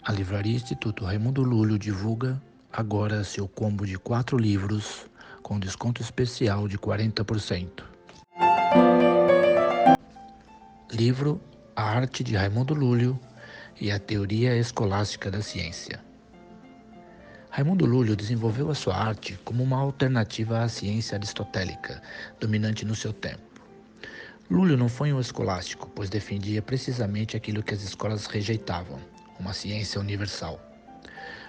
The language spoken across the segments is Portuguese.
A Livraria Instituto Raimundo Lúlio divulga agora seu combo de 4 livros com desconto especial de 40%. Livro A Arte de Raimundo Lúlio e a Teoria Escolástica da Ciência. Raimundo Lúlio desenvolveu a sua arte como uma alternativa à ciência aristotélica, dominante no seu tempo. Lúlio não foi um escolástico, pois defendia precisamente aquilo que as escolas rejeitavam, uma ciência universal.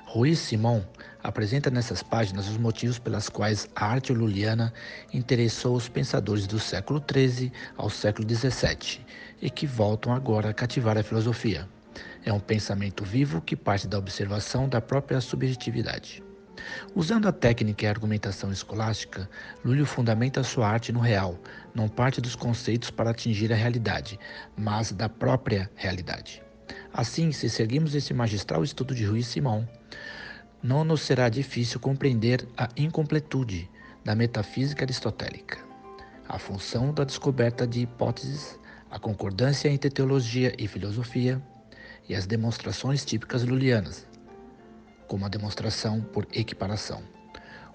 Ruiz Simón apresenta nessas páginas os motivos pelas quais a arte luliana interessou os pensadores do século XIII ao século XVII e que voltam agora a cativar a filosofia. É um pensamento vivo que parte da observação da própria subjetividade. Usando a técnica e a argumentação escolástica, Lúlio fundamenta sua arte no real, não parte dos conceitos para atingir a realidade, mas da própria realidade. Assim, se seguirmos esse magistral estudo de Ruiz Simón, não nos será difícil compreender a incompletude da metafísica aristotélica, a função da descoberta de hipóteses, a concordância entre teologia e filosofia e as demonstrações típicas lulianas, como a demonstração por equiparação.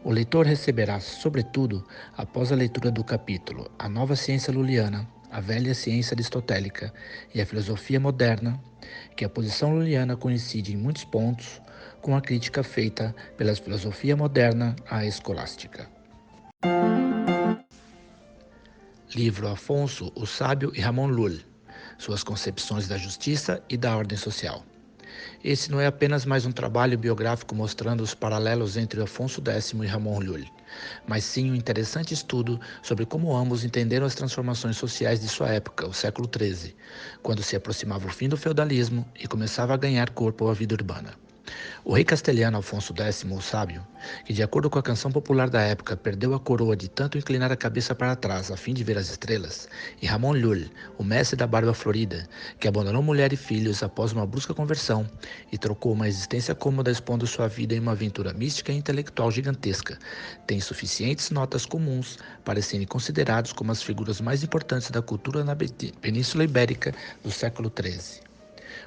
O leitor receberá, sobretudo, após a leitura do capítulo A Nova Ciência Luliana, a Velha Ciência Aristotélica e a Filosofia Moderna, que a posição luliana coincide em muitos pontos com a crítica feita pela filosofia moderna à escolástica. Livro Afonso, o Sábio e Ramon Llull, suas concepções da justiça e da ordem social. Esse não é apenas mais um trabalho biográfico mostrando os paralelos entre Afonso X e Ramon Llull, mas sim um interessante estudo sobre como ambos entenderam as transformações sociais de sua época, o século XIII, quando se aproximava o fim do feudalismo e começava a ganhar corpo a vida urbana. O rei castelhano Afonso X, o Sábio, que de acordo com a canção popular da época perdeu a coroa de tanto inclinar a cabeça para trás a fim de ver as estrelas, e Ramon Llull, o mestre da barba florida, que abandonou mulher e filhos após uma brusca conversão e trocou uma existência cômoda expondo sua vida em uma aventura mística e intelectual gigantesca, tem suficientes notas comuns para serem considerados como as figuras mais importantes da cultura na Península Ibérica do século XIII.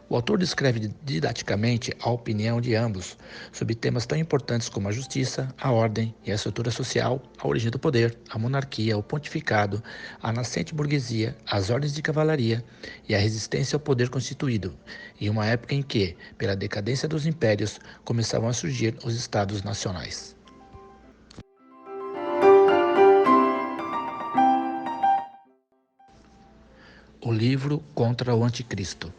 O autor descreve didaticamente a opinião de ambos sobre temas tão importantes como a justiça, a ordem e a estrutura social, a origem do poder, a monarquia, o pontificado, a nascente burguesia, as ordens de cavalaria e a resistência ao poder constituído, em uma época em que, pela decadência dos impérios, começavam a surgir os estados nacionais. O livro Contra o Anticristo.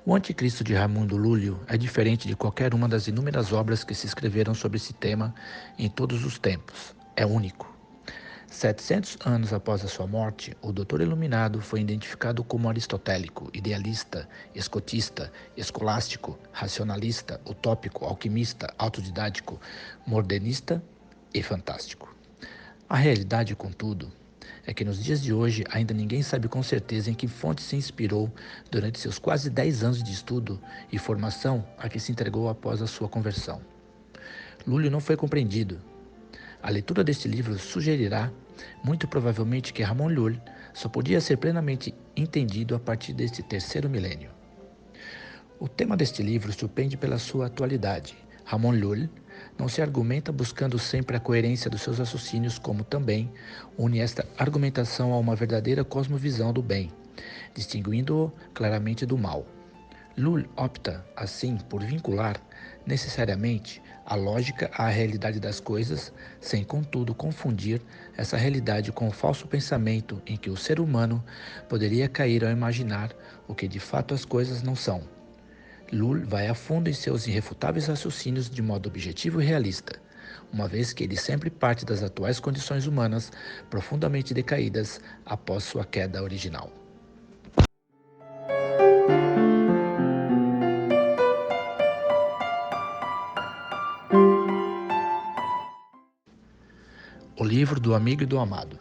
O Anticristo de Raimundo Lúlio é diferente de qualquer uma das inúmeras obras que se escreveram sobre esse tema em todos os tempos. É único. 700 anos após a sua morte, o Doutor Iluminado foi identificado como aristotélico, idealista, escotista, escolástico, racionalista, utópico, alquimista, autodidático, modernista e fantástico. A realidade, contudo, é que nos dias de hoje ainda ninguém sabe com certeza em que fonte se inspirou durante seus quase 10 anos de estudo e formação a que se entregou após a sua conversão. Lúlio não foi compreendido. A leitura deste livro sugerirá, muito provavelmente, que Ramon Llull só podia ser plenamente entendido a partir deste terceiro milênio. O tema deste livro surpreende pela sua atualidade. Ramon Llull não se argumenta buscando sempre a coerência dos seus raciocínios, como também une esta argumentação a uma verdadeira cosmovisão do bem, distinguindo-o claramente do mal. Llull opta, assim, por vincular necessariamente a lógica à realidade das coisas, sem contudo confundir essa realidade com o falso pensamento em que o ser humano poderia cair ao imaginar o que de fato as coisas não são. Llull vai a fundo em seus irrefutáveis raciocínios de modo objetivo e realista, uma vez que ele sempre parte das atuais condições humanas profundamente decaídas após sua queda original. O livro do amigo e do amado.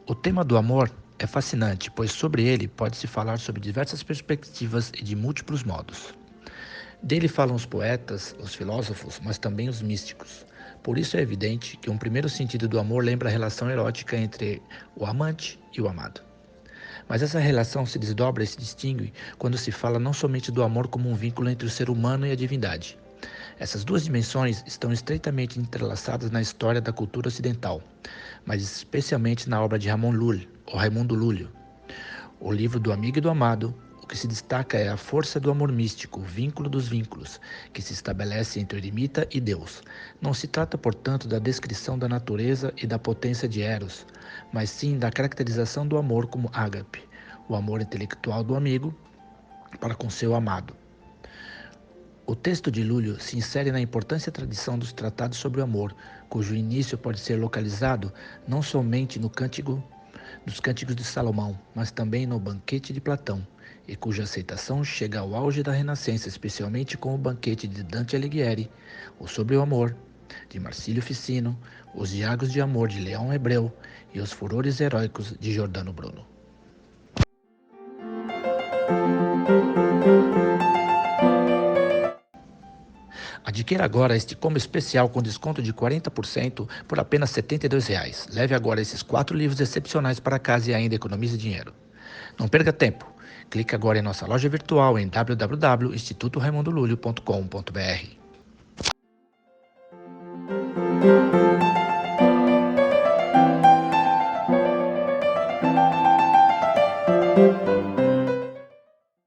O tema do amor é fascinante, pois sobre ele pode-se falar sob diversas perspectivas e de múltiplos modos. Dele falam os poetas, os filósofos, mas também os místicos. Por isso é evidente que um primeiro sentido do amor lembra a relação erótica entre o amante e o amado. Mas essa relação se desdobra e se distingue quando se fala não somente do amor como um vínculo entre o ser humano e a divindade. Essas duas dimensões estão estreitamente entrelaçadas na história da cultura ocidental, mas especialmente na obra de Ramon Llull, ou Raimundo Lúlio. O livro do amigo e do amado, o que se destaca é a força do amor místico, o vínculo dos vínculos, que se estabelece entre o eremita e Deus. Não se trata, portanto, da descrição da natureza e da potência de Eros, mas sim da caracterização do amor como ágape, o amor intelectual do amigo para com seu amado. O texto de Lúlio se insere na importante tradição dos tratados sobre o amor, cujo início pode ser localizado não somente nos Cânticos de Salomão, mas também no Banquete de Platão, e cuja aceitação chega ao auge da Renascença, especialmente com o Banquete de Dante Alighieri, o Sobre o Amor, de Marcílio Ficino, os Diálogos de Amor de Leão Hebreu e os Furores Heróicos de Giordano Bruno. Adquira agora este combo especial com desconto de 40% por apenas R$ 72. Leve agora esses 4 livros excepcionais para casa e ainda economize dinheiro. Não perca tempo. Clique agora em nossa loja virtual em www.institutoraimondolulio.com.br.